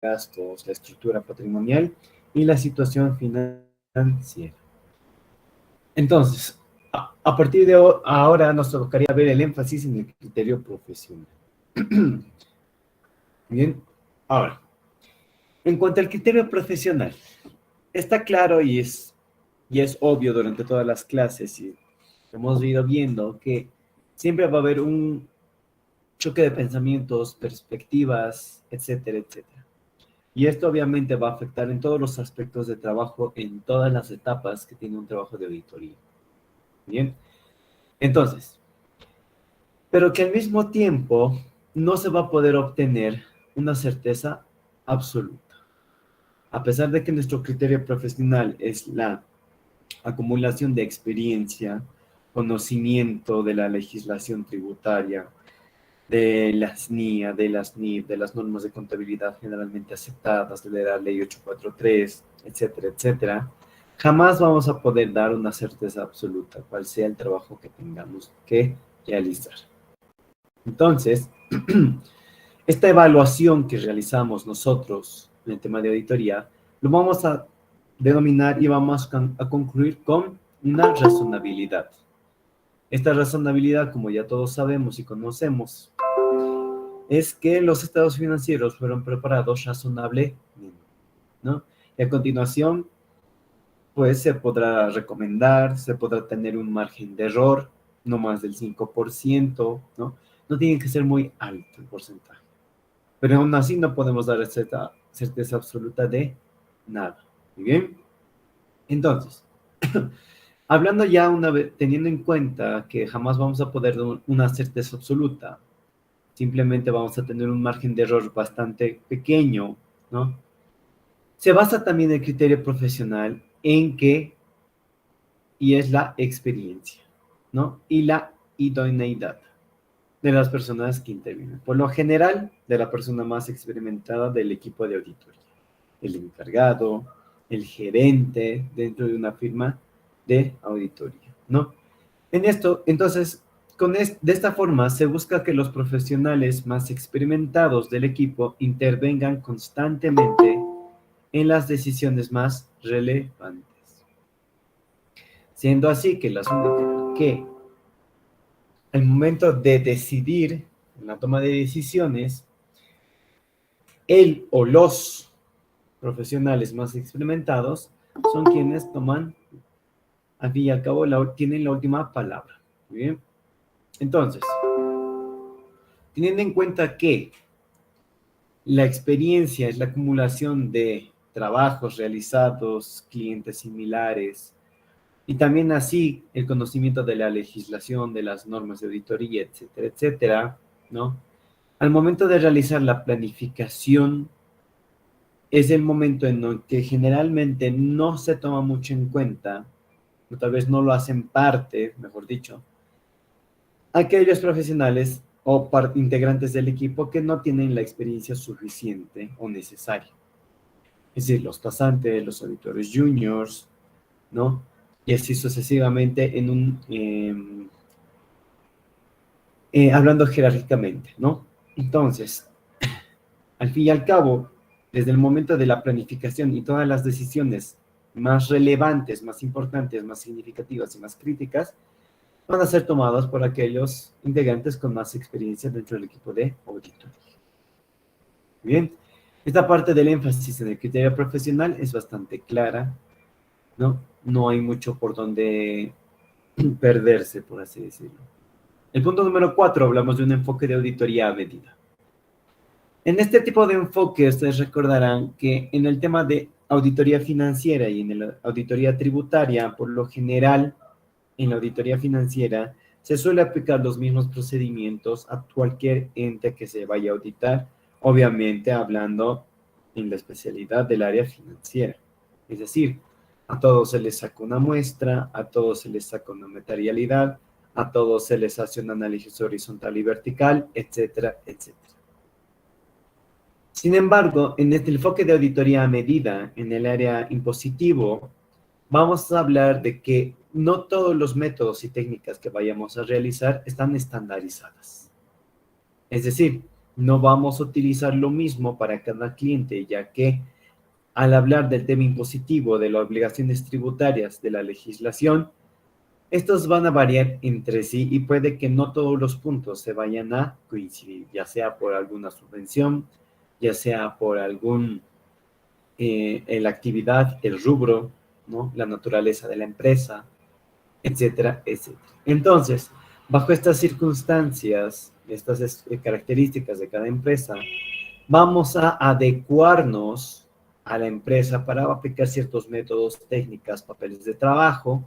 gastos, la estructura patrimonial y la situación financiera. Entonces, a partir de ahora nos tocaría ver el énfasis en el criterio profesional. Bien, ahora, en cuanto al criterio profesional, está claro y es obvio durante todas las clases y hemos ido viendo que siempre va a haber un choque de pensamientos, perspectivas, etcétera, etcétera. Y esto obviamente va a afectar en todos los aspectos de trabajo, en todas las etapas que tiene un trabajo de auditoría. Bien, entonces, pero que al mismo tiempo no se va a poder obtener una certeza absoluta. A pesar de que nuestro criterio profesional es la acumulación de experiencia, conocimiento de la legislación tributaria, de las NIA, de las NIF, de las normas de contabilidad generalmente aceptadas, de la ley 843, etcétera, etcétera, jamás vamos a poder dar una certeza absoluta cuál sea el trabajo que tengamos que realizar. Entonces, esta evaluación que realizamos nosotros en el tema de auditoría, lo vamos a denominar y vamos a concluir con una razonabilidad. Esta razonabilidad, como ya todos sabemos y conocemos, es que los estados financieros fueron preparados razonablemente, ¿no? Y a continuación, pues se podrá recomendar, se podrá tener un margen de error, no más del 5%, ¿no? No tiene que ser muy alto el porcentaje. Pero aún así no podemos dar certeza absoluta de nada. ¿Muy bien? Entonces, hablando ya una vez, teniendo en cuenta que jamás vamos a poder dar una certeza absoluta, simplemente vamos a tener un margen de error bastante pequeño, ¿no? Se basa también el criterio profesional en que, y es la experiencia, ¿no? Y la idoneidad de las personas que intervienen. Por lo general, de la persona más experimentada del equipo de auditoría. El encargado, el gerente dentro de una firma de auditoría, ¿no? En esto, entonces, de esta forma se busca que los profesionales más experimentados del equipo intervengan constantemente en las decisiones más relevantes. Siendo así que al momento de decidir en la toma de decisiones, él o los profesionales más experimentados son quienes toman, al fin y al cabo, tienen la última palabra. ¿Muy bien? Entonces, teniendo en cuenta que la experiencia es la acumulación de trabajos realizados, clientes similares, y también así el conocimiento de la legislación, de las normas de auditoría, etcétera, etcétera, ¿no? Al momento de realizar la planificación, es el momento en el que generalmente no se toma mucho en cuenta, o tal vez no lo hacen parte, mejor dicho, aquellos profesionales o integrantes del equipo que no tienen la experiencia suficiente o necesaria. Es decir, los tasantes, los auditores juniors, ¿no? Y así sucesivamente hablando jerárquicamente, ¿no? Entonces, al fin y al cabo, desde el momento de la planificación y todas las decisiones más relevantes, más importantes, más significativas y más críticas, van a ser tomadas por aquellos integrantes con más experiencia dentro del equipo de auditoría. Bien, esta parte del énfasis en el criterio profesional es bastante clara, ¿no? No hay mucho por donde perderse, por así decirlo. El punto número 4, hablamos de un enfoque de auditoría a medida. En este tipo de enfoque, ustedes recordarán que en el tema de auditoría financiera y en la auditoría tributaria, por lo general, en la auditoría financiera, se suele aplicar los mismos procedimientos a cualquier ente que se vaya a auditar, obviamente hablando en la especialidad del área financiera. Es decir, a todos se les saca una muestra, a todos se les saca una materialidad, a todos se les hace un análisis horizontal y vertical, etcétera, etcétera. Sin embargo, en este enfoque de auditoría a medida en el área impositivo, vamos a hablar de que no todos los métodos y técnicas que vayamos a realizar están estandarizadas. Es decir, no vamos a utilizar lo mismo para cada cliente, ya que al hablar del tema impositivo, de las obligaciones tributarias, de la legislación, estos van a variar entre sí y puede que no todos los puntos se vayan a coincidir, ya sea por alguna subvención, ya sea por la actividad, el rubro, ¿no? La naturaleza de la empresa, etcétera, etcétera. Entonces, bajo estas circunstancias, estas características de cada empresa, vamos a adecuarnos a la empresa para aplicar ciertos métodos, técnicas, papeles de trabajo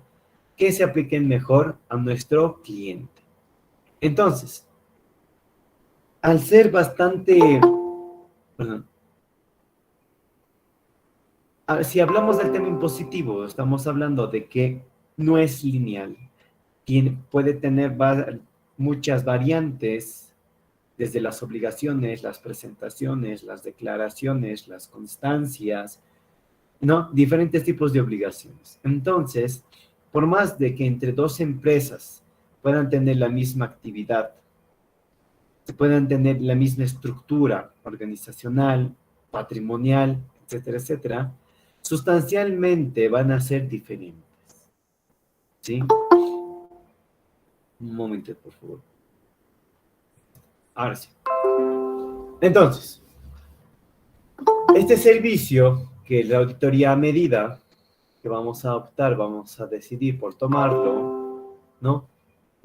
que se apliquen mejor a nuestro cliente. Entonces, al ser bastante, perdón, si hablamos del tema impositivo, estamos hablando de que no es lineal, puede tener muchas variantes, desde las obligaciones, las presentaciones, las declaraciones, las constancias, ¿no? Diferentes tipos de obligaciones. Entonces, por más de que entre dos empresas puedan tener la misma actividad, puedan tener la misma estructura organizacional, patrimonial, etcétera, etcétera, sustancialmente van a ser diferentes. ¿Sí? Un momento, por favor. Ahora sí. Entonces, este servicio, que es la auditoría a medida, que vamos a optar, vamos a decidir por tomarlo, ¿no?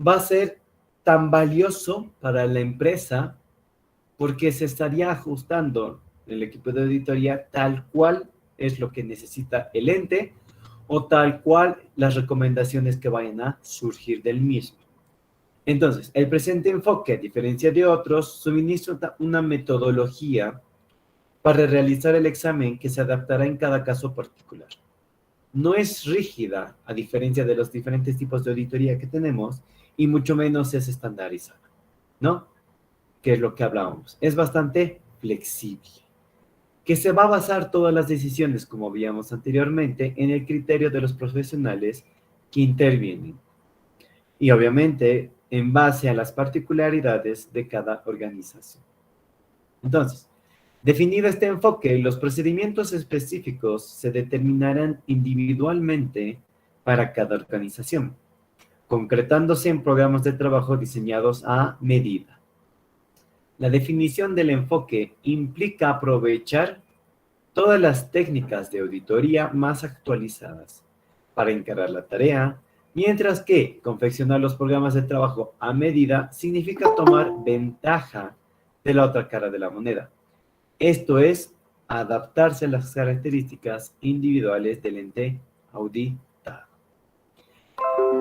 Va a ser tan valioso para la empresa porque se estaría ajustando el equipo de auditoría tal cual es lo que necesita el ente o tal cual las recomendaciones que vayan a surgir del mismo. Entonces, el presente enfoque, a diferencia de otros, suministra una metodología para realizar el examen que se adaptará en cada caso particular. No es rígida, a diferencia de los diferentes tipos de auditoría que tenemos, y mucho menos es estandarizada, ¿no? Que es lo que hablábamos. Es bastante flexible, que se va a basar todas las decisiones, como veíamos anteriormente, en el criterio de los profesionales que intervienen. Y obviamente en base a las particularidades de cada organización. Entonces, definido este enfoque, los procedimientos específicos se determinarán individualmente para cada organización, concretándose en programas de trabajo diseñados a medida. La definición del enfoque implica aprovechar todas las técnicas de auditoría más actualizadas para encarar la tarea, mientras que confeccionar los programas de trabajo a medida significa tomar ventaja de la otra cara de la moneda. Esto es adaptarse a las características individuales del ente auditado.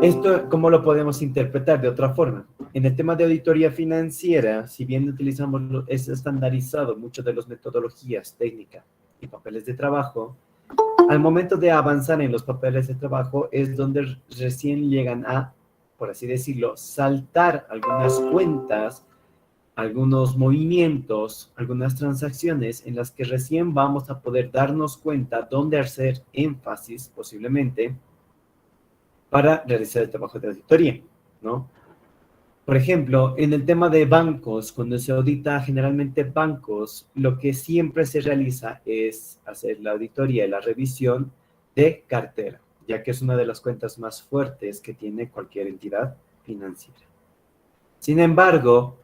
Esto, ¿cómo lo podemos interpretar de otra forma? En el tema de auditoría financiera, si bien es estandarizado muchas de las metodologías, técnicas y papeles de trabajo, al momento de avanzar en los papeles de trabajo es donde recién llegan a, por así decirlo, saltar algunas cuentas, algunos movimientos, algunas transacciones en las que recién vamos a poder darnos cuenta dónde hacer énfasis posiblemente para realizar el trabajo de auditoría, ¿no? Por ejemplo, en el tema de bancos, cuando se audita generalmente bancos, lo que siempre se realiza es hacer la auditoría y la revisión de cartera, ya que es una de las cuentas más fuertes que tiene cualquier entidad financiera. Sin embargo,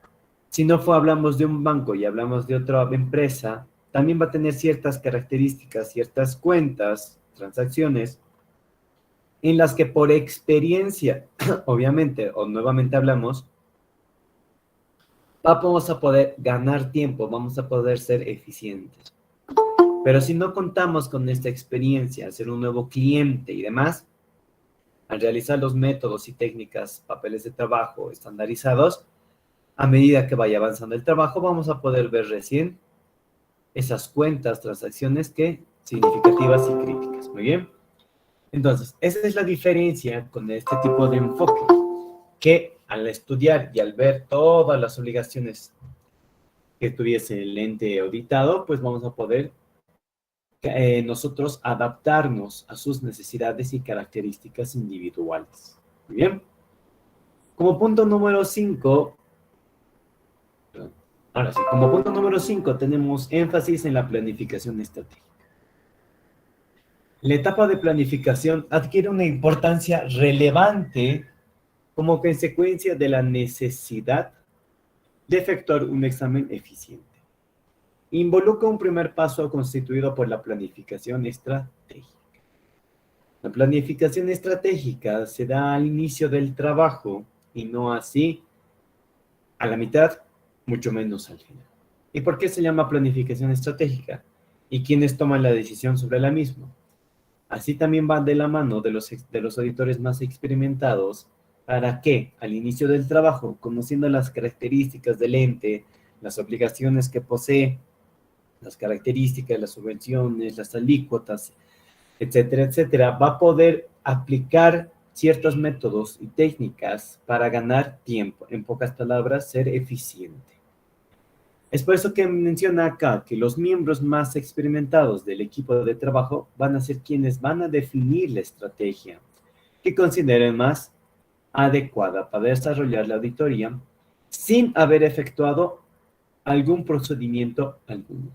si no hablamos de un banco y hablamos de otra empresa, también va a tener ciertas características, ciertas cuentas, transacciones, en las que por experiencia, obviamente, o nuevamente hablamos, vamos a poder ganar tiempo, vamos a poder ser eficientes. Pero si no contamos con esta experiencia, ser un nuevo cliente y demás, al realizar los métodos y técnicas, papeles de trabajo estandarizados, a medida que vaya avanzando el trabajo, vamos a poder ver recién esas cuentas, transacciones que significativas y críticas. Muy bien. Entonces, esa es la diferencia con este tipo de enfoque, que al estudiar y al ver todas las obligaciones que tuviese el ente auditado, pues vamos a poder nosotros adaptarnos a sus necesidades y características individuales. Muy bien. Como punto número 5, Ahora sí, como punto número 5 tenemos énfasis en la planificación estratégica. La etapa de planificación adquiere una importancia relevante como consecuencia de la necesidad de efectuar un examen eficiente. Involucra un primer paso constituido por la planificación estratégica. La planificación estratégica se da al inicio del trabajo y no así a la mitad, mucho menos al final. ¿Y por qué se llama planificación estratégica? ¿Y quiénes toman la decisión sobre la misma? Así también va de la mano de los auditores más experimentados para que al inicio del trabajo, conociendo las características del ente, las obligaciones que posee, las características, las subvenciones, las alícuotas, etcétera, etcétera, va a poder aplicar ciertos métodos y técnicas para ganar tiempo. En pocas palabras, ser eficiente. Es por eso que menciona acá que los miembros más experimentados del equipo de trabajo van a ser quienes van a definir la estrategia que consideren más adecuada para desarrollar la auditoría sin haber efectuado algún procedimiento alguno.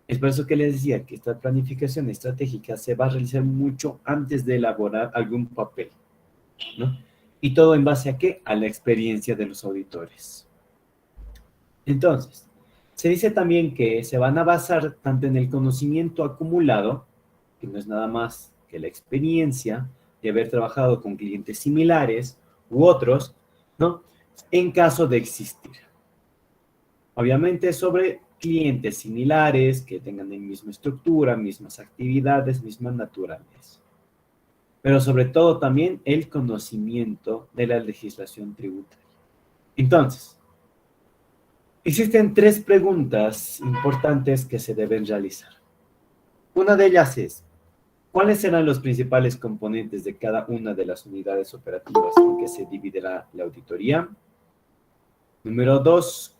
Es por eso que les decía que esta planificación estratégica se va a realizar mucho antes de elaborar algún papel, ¿no? ¿Y todo en base a qué? A la experiencia de los auditores. Entonces, se dice también que se van a basar tanto en el conocimiento acumulado, que no es nada más que la experiencia de haber trabajado con clientes similares u otros, ¿no? En caso de existir. Obviamente sobre clientes similares que tengan la misma estructura, mismas actividades, misma naturaleza. Pero sobre todo también el conocimiento de la legislación tributaria. Entonces, existen tres preguntas importantes que se deben realizar. Una de ellas es, ¿cuáles serán los principales componentes de cada una de las unidades operativas en que se dividirá la auditoría? Número dos,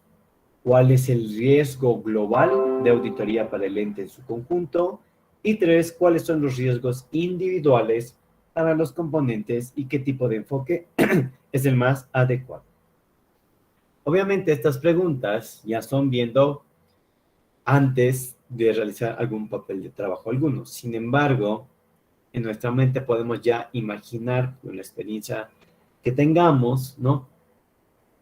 ¿cuál es el riesgo global de auditoría para el ente en su conjunto? Y tres, ¿cuáles son los riesgos individuales para los componentes y qué tipo de enfoque es el más adecuado? Obviamente estas preguntas ya son viendo antes de realizar algún papel de trabajo alguno. Sin embargo, en nuestra mente podemos ya imaginar con la experiencia que tengamos, ¿no?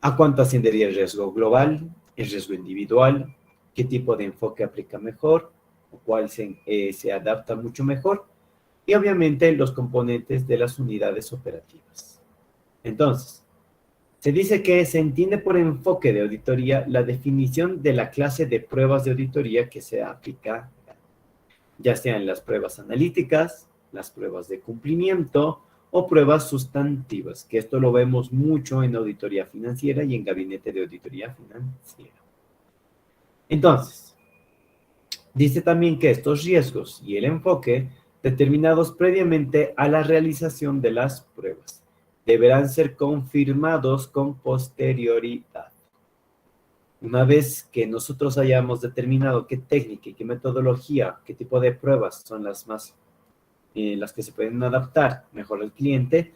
¿A cuánto ascendería el riesgo global, el riesgo individual? ¿Qué tipo de enfoque aplica mejor? ¿O cuál se adapta mucho mejor? Y obviamente los componentes de las unidades operativas. Entonces, se dice que se entiende por enfoque de auditoría la definición de la clase de pruebas de auditoría que se aplica, ya sean las pruebas analíticas, las pruebas de cumplimiento o pruebas sustantivas, que esto lo vemos mucho en auditoría financiera y en gabinete de auditoría financiera. Entonces, dice también que estos riesgos y el enfoque determinados previamente a la realización de las pruebas deberán ser confirmados con posterioridad. Una vez que nosotros hayamos determinado qué técnica y qué metodología, qué tipo de pruebas son las que se pueden adaptar mejor al cliente,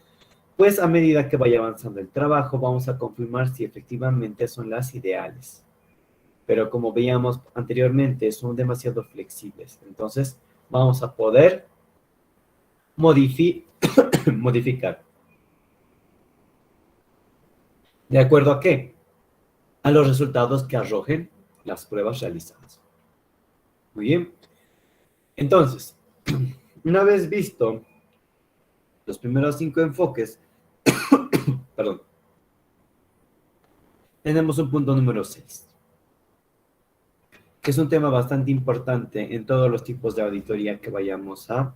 pues a medida que vaya avanzando el trabajo, vamos a confirmar si efectivamente son las ideales. Pero como veíamos anteriormente, son demasiado flexibles. Entonces, vamos a poder modificar. ¿De acuerdo a qué? A los resultados que arrojen las pruebas realizadas. Muy bien. Entonces, una vez visto los primeros 5 enfoques, perdón, tenemos un punto número 6, que es un tema bastante importante en todos los tipos de auditoría que vayamos a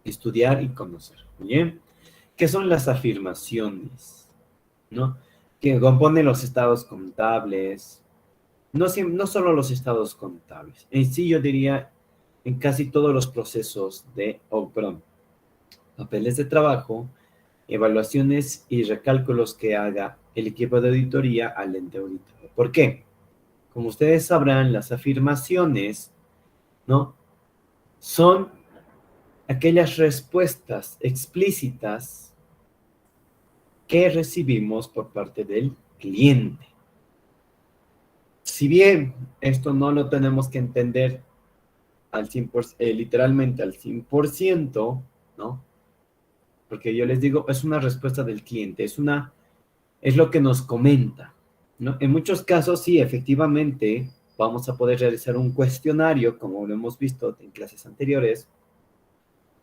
estudiar y conocer. Bien, ¿qué son las afirmaciones? ¿No? Que componen los estados contables, no solo los estados contables, en sí yo diría en casi todos los procesos papeles de trabajo, evaluaciones y recálculos que haga el equipo de auditoría al ente auditado. ¿Por qué? Como ustedes sabrán, las afirmaciones, ¿no? Son aquellas respuestas explícitas que recibimos por parte del cliente. si bien esto no lo tenemos que entender al 100%, literalmente al 100%, ¿no? Porque yo les digo, es una respuesta del cliente, es lo que nos comenta, ¿no? En muchos casos, sí, efectivamente, vamos a poder realizar un cuestionario, como lo hemos visto en clases anteriores,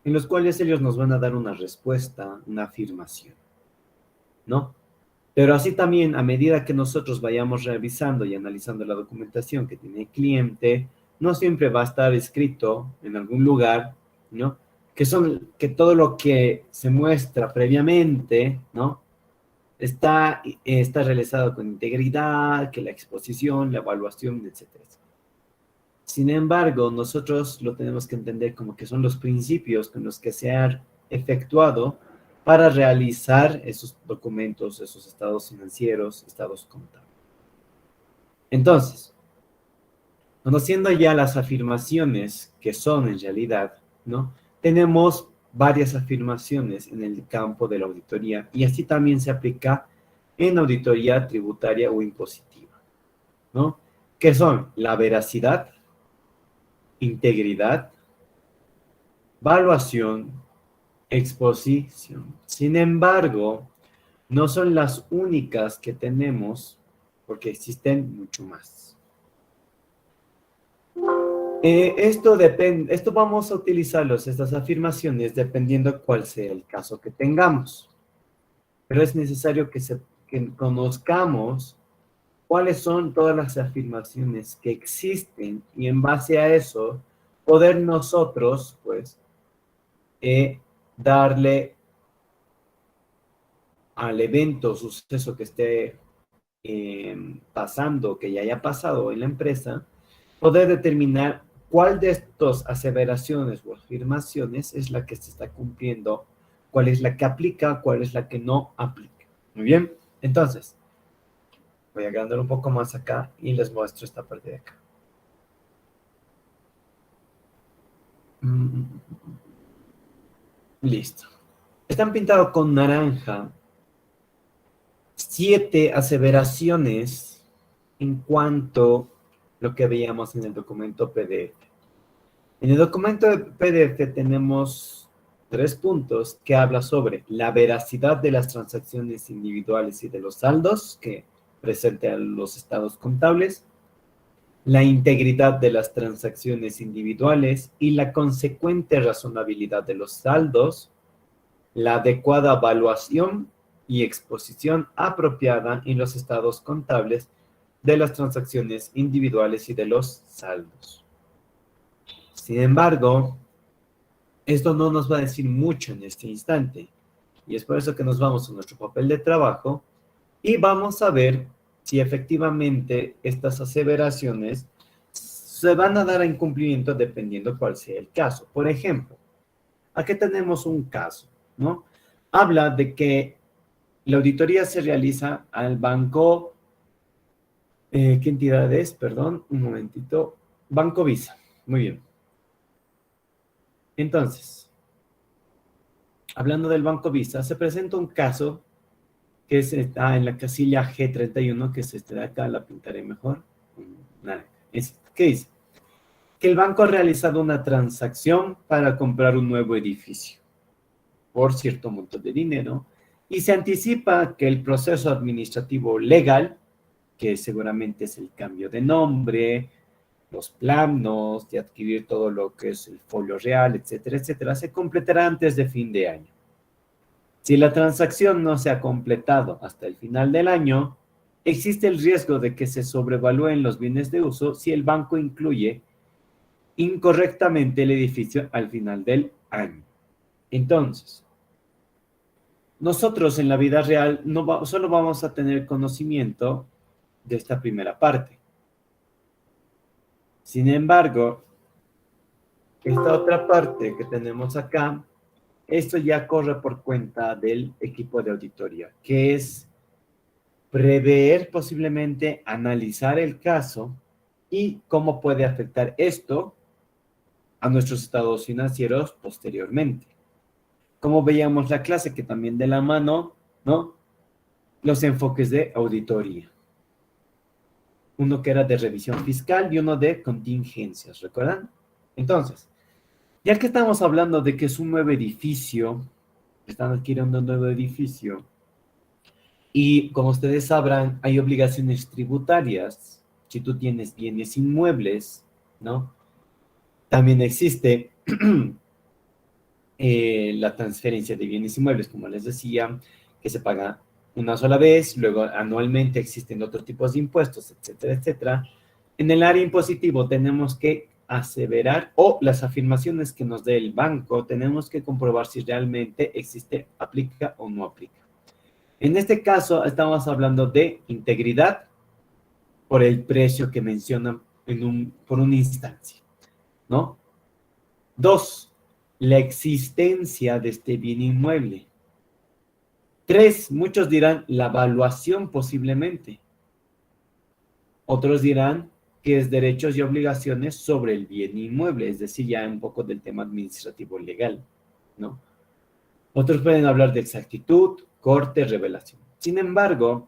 en los cuales ellos nos van a dar una respuesta, una afirmación, ¿no? Pero así también, a medida que nosotros vayamos revisando y analizando la documentación que tiene el cliente, no siempre va a estar escrito en algún lugar, ¿no? Que todo lo que se muestra previamente, ¿no? Está realizado con integridad, que la exposición, la evaluación, etcétera. Sin embargo, nosotros lo tenemos que entender como que son los principios con los que se ha efectuado para realizar esos documentos, esos estados financieros, estados contables. Entonces, conociendo ya las afirmaciones que son en realidad, ¿no? Tenemos varias afirmaciones en el campo de la auditoría y así también se aplica en auditoría tributaria o impositiva, ¿no? Que son la veracidad, integridad, valuación, exposición. Sin embargo, no son las únicas que tenemos porque existen mucho más. Esto depende, esto vamos a utilizarlos, estas afirmaciones, dependiendo cuál sea el caso que tengamos. Pero es necesario que conozcamos cuáles son todas las afirmaciones que existen y en base a eso poder nosotros, pues, darle al evento, suceso que esté pasando, que ya haya pasado en la empresa, poder determinar cuál de estas aseveraciones o afirmaciones es la que se está cumpliendo, cuál es la que aplica, cuál es la que no aplica. Muy bien, entonces, voy a agrandar un poco más acá y les muestro esta parte de acá. Listo. Están pintados con naranja 7 aseveraciones en cuanto a lo que veíamos en el documento PDF. En el documento de PDF tenemos 3 puntos que habla sobre la veracidad de las transacciones individuales y de los saldos que presentan los estados contables, la integridad de las transacciones individuales y la consecuente razonabilidad de los saldos, la adecuada evaluación y exposición apropiada en los estados contables de las transacciones individuales y de los saldos. Sin embargo, esto no nos va a decir mucho en este instante y es por eso que nos vamos a nuestro papel de trabajo y vamos a ver si efectivamente estas aseveraciones se van a dar en cumplimiento dependiendo cuál sea el caso. Por ejemplo, aquí tenemos un caso, ¿no? Habla de que la auditoría se realiza al banco, ¿qué entidad es? Perdón, un momentito. Banco Visa. Muy bien. Entonces, hablando del Banco Visa, se presenta un caso que está en la casilla G31, que es este de acá, la pintaré mejor. ¿Qué dice? Que el banco ha realizado una transacción para comprar un nuevo edificio por cierto monto de dinero y se anticipa que el proceso administrativo legal, que seguramente es el cambio de nombre, los planos, de adquirir todo lo que es el folio real, etcétera, etcétera, se completará antes de fin de año. Si la transacción no se ha completado hasta el final del año, existe el riesgo de que se sobrevalúen los bienes de uso si el banco incluye incorrectamente el edificio al final del año. Entonces, nosotros en la vida real solo vamos a tener conocimiento de esta primera parte. Sin embargo, esta otra parte que tenemos acá, esto ya corre por cuenta del equipo de auditoría, que es prever posiblemente, analizar el caso y cómo puede afectar esto a nuestros estados financieros posteriormente. Como veíamos la clase, que también de la mano, ¿no? Los enfoques de auditoría. uno que era de revisión fiscal y uno de contingencias, ¿recuerdan? Entonces, ya que estamos hablando de que es un nuevo edificio, están adquiriendo un nuevo edificio, y como ustedes sabrán, hay obligaciones tributarias. Si tú tienes bienes inmuebles, ¿no? También existe la transferencia de bienes inmuebles, como les decía, que se paga una sola vez, luego anualmente existen otros tipos de impuestos, etcétera, etcétera. En el área impositivo tenemos que aseverar, o las afirmaciones que nos dé el banco, tenemos que comprobar si realmente existe, aplica o no aplica. En este caso, estamos hablando de integridad por el precio que mencionan por una instancia, ¿no? 2, la existencia de este bien inmueble. 3, muchos dirán la evaluación posiblemente. Otros dirán que es derechos y obligaciones sobre el bien inmueble, es decir, ya un poco del tema administrativo legal, ¿no? Otros pueden hablar de exactitud, corte, revelación. Sin embargo,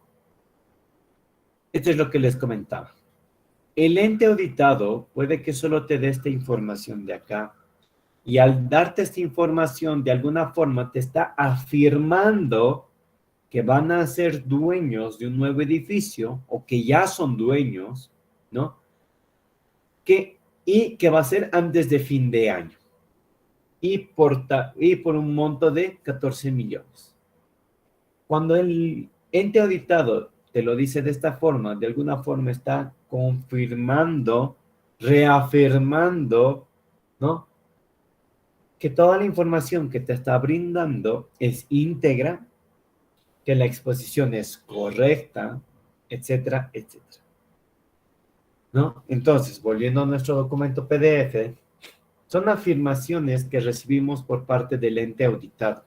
esto es lo que les comentaba. El ente auditado puede que solo te dé esta información de acá, y al darte esta información, de alguna forma te está afirmando que van a ser dueños de un nuevo edificio, o que ya son dueños, ¿no? Y que va a ser antes de fin de año. Y por un monto de 14 millones. Cuando el ente auditado te lo dice de esta forma, de alguna forma está confirmando, reafirmando, ¿no? Que toda la información que te está brindando es íntegra, que la exposición es correcta, etcétera, etcétera, ¿no? Entonces, volviendo a nuestro documento PDF, son afirmaciones que recibimos por parte del ente auditado,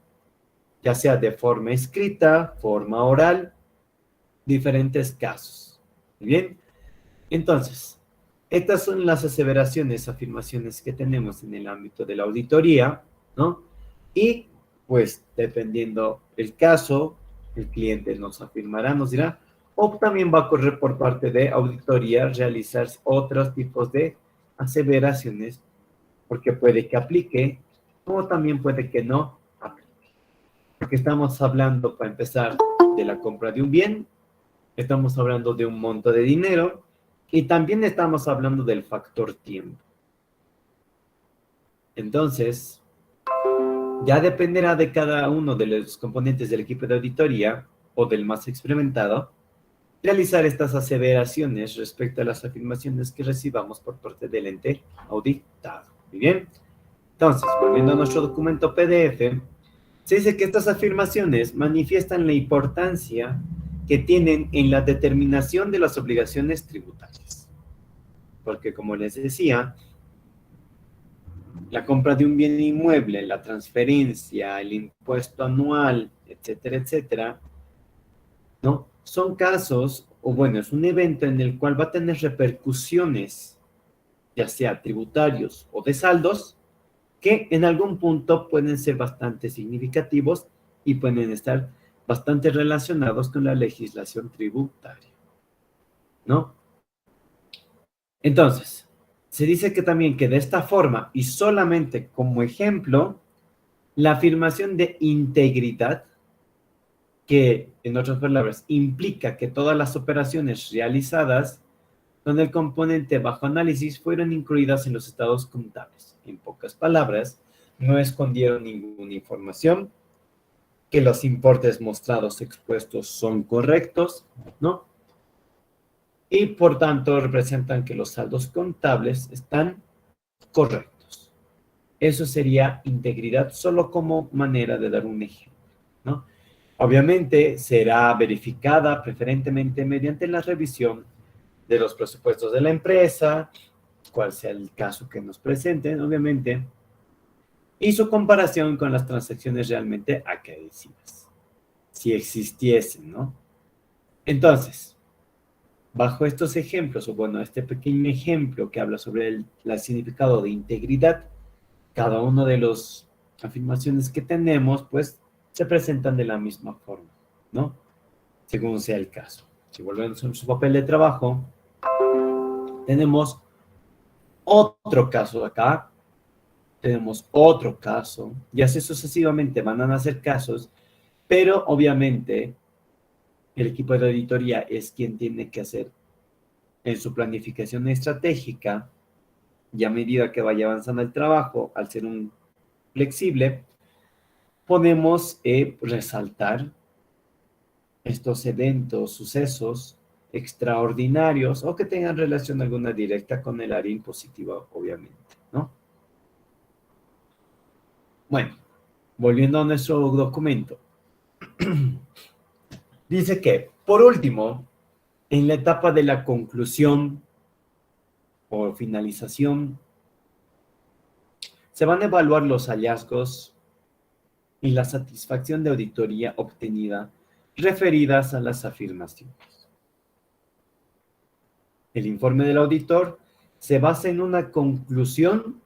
ya sea de forma escrita, forma oral, diferentes casos. Bien, entonces, estas son las aseveraciones, afirmaciones que tenemos en el ámbito de la auditoría, ¿no? Y, pues, dependiendo el caso, el cliente nos afirmará, nos dirá, o también va a correr por parte de auditoría realizar otros tipos de aseveraciones, porque puede que aplique, o también puede que no aplique. Porque estamos hablando, para empezar, de la compra de un bien, estamos hablando de un monto de dinero, y también estamos hablando del factor tiempo. Entonces, ya dependerá de cada uno de los componentes del equipo de auditoría, o del más experimentado, realizar estas aseveraciones respecto a las afirmaciones que recibamos por parte del ente auditado. Muy bien. Entonces, volviendo a nuestro documento PDF, se dice que estas afirmaciones manifiestan la importancia que tienen en la determinación de las obligaciones tributarias. Porque, como les decía, la compra de un bien inmueble, la transferencia, el impuesto anual, etcétera, etcétera, ¿no? Son casos, o bueno, es un evento en el cual va a tener repercusiones, ya sea tributarios o de saldos, que en algún punto pueden ser bastante significativos y pueden estar bastante relacionados con la legislación tributaria, ¿no? Entonces, se dice que también que de esta forma, y solamente como ejemplo, la afirmación de integridad, que en otras palabras implica que todas las operaciones realizadas con el componente bajo análisis fueron incluidas en los estados contables. En pocas palabras, no escondieron ninguna información, que los importes mostrados expuestos son correctos, ¿no? Y por tanto representan que los saldos contables están correctos. Eso sería integridad, solo como manera de dar un ejemplo, ¿no? Obviamente será verificada preferentemente mediante la revisión de los presupuestos de la empresa, cual sea el caso que nos presenten, obviamente, y su comparación con las transacciones realmente acaecidas, si existiesen, ¿no? Entonces, bajo estos ejemplos, o bueno, este pequeño ejemplo que habla sobre el significado de integridad, cada uno de las afirmaciones que tenemos, pues, se presentan de la misma forma, ¿no? Según sea el caso. Si volvemos a su papel de trabajo, Tenemos otro caso acá, tenemos otro caso, y así sucesivamente van a nacer casos, pero obviamente el equipo de auditoría es quien tiene que hacer en su planificación estratégica, y a medida que vaya avanzando el trabajo, al ser un flexible, podemos resaltar estos eventos, sucesos extraordinarios o que tengan relación alguna directa con el área impositiva, obviamente, ¿no? Bueno, volviendo a nuestro documento. Dice que, por último, en la etapa de la conclusión o finalización, se van a evaluar los hallazgos y la satisfacción de auditoría obtenida referidas a las afirmaciones. El informe del auditor se basa en una conclusión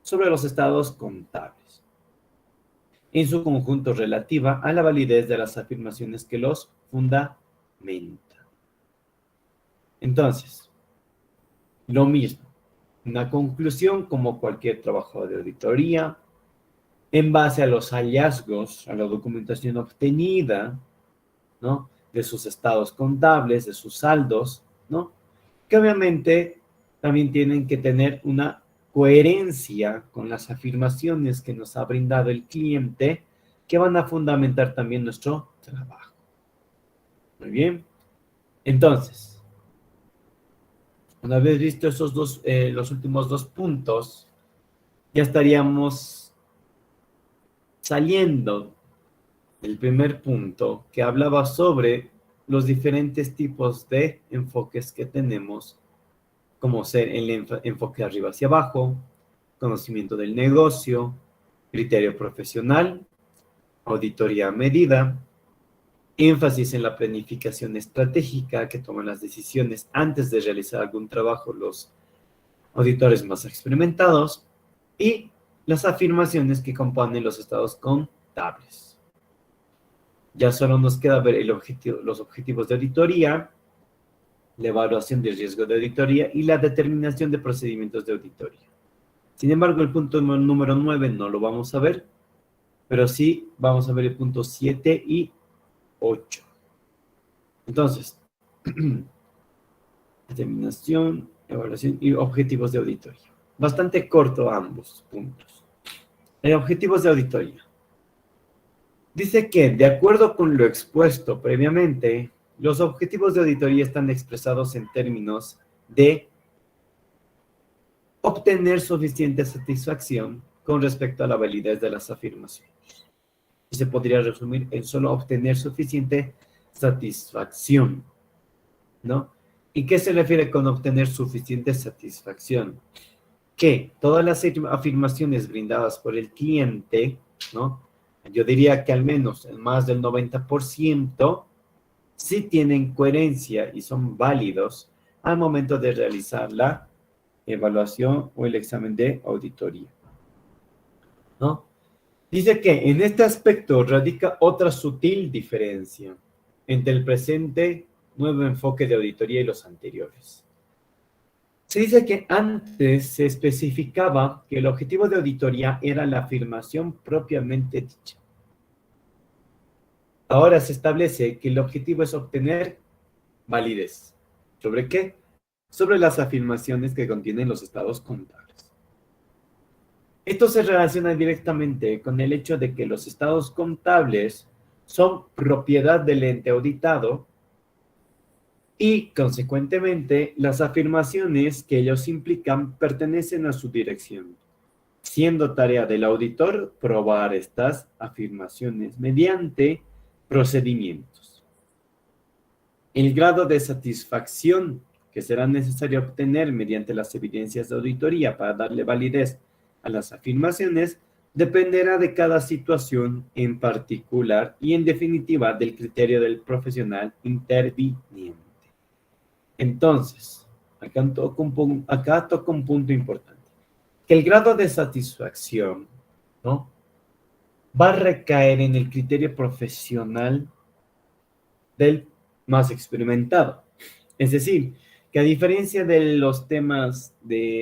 sobre los estados contables, en su conjunto relativa a la validez de las afirmaciones que los fundamentan. Entonces, lo mismo, una conclusión como cualquier trabajo de auditoría, en base a los hallazgos, a la documentación obtenida, ¿no? De sus estados contables, de sus saldos, ¿no? Que obviamente también tienen que tener una coherencia con las afirmaciones que nos ha brindado el cliente, que van a fundamentar también nuestro trabajo. Muy bien. Entonces, una vez visto esos dos, los últimos dos puntos, ya estaríamos saliendo del primer punto que hablaba sobre los diferentes tipos de enfoques que tenemos, como ser el enfoque arriba hacia abajo, conocimiento del negocio, criterio profesional, auditoría a medida, énfasis en la planificación estratégica que toman las decisiones antes de realizar algún trabajo los auditores más experimentados y las afirmaciones que componen los estados contables. Ya solo nos queda ver los objetivos de auditoría, la evaluación del riesgo de auditoría y la determinación de procedimientos de auditoría. Sin embargo, el punto número 9 no lo vamos a ver, pero sí vamos a ver el punto 7 y 8. Entonces, determinación, evaluación y objetivos de auditoría. Bastante corto ambos puntos. Objetivos de auditoría. Dice que, de acuerdo con lo expuesto previamente, los objetivos de auditoría están expresados en términos de obtener suficiente satisfacción con respecto a la validez de las afirmaciones. Y se podría resumir en solo obtener suficiente satisfacción, ¿no? ¿Y qué se refiere con obtener suficiente satisfacción? Que todas las afirmaciones brindadas por el cliente, ¿no? Yo diría que al menos en más del 90% sí tienen coherencia y son válidos al momento de realizar la evaluación o el examen de auditoría, ¿no? Dice que en este aspecto radica otra sutil diferencia entre el presente nuevo enfoque de auditoría y los anteriores. Se dice que antes se especificaba que el objetivo de auditoría era la afirmación propiamente dicha. Ahora se establece que el objetivo es obtener validez. ¿Sobre qué? Sobre las afirmaciones que contienen los estados contables. Esto se relaciona directamente con el hecho de que los estados contables son propiedad del ente auditado y, consecuentemente, las afirmaciones que ellos implican pertenecen a su dirección, siendo tarea del auditor probar estas afirmaciones mediante procedimientos. El grado de satisfacción que será necesario obtener mediante las evidencias de auditoría para darle validez a las afirmaciones dependerá de cada situación en particular y, en definitiva, del criterio del profesional interviniente. Entonces, acá toca un punto importante, que el grado de satisfacción, ¿no?, va a recaer en el criterio profesional del más experimentado. Es decir, que a diferencia de los temas de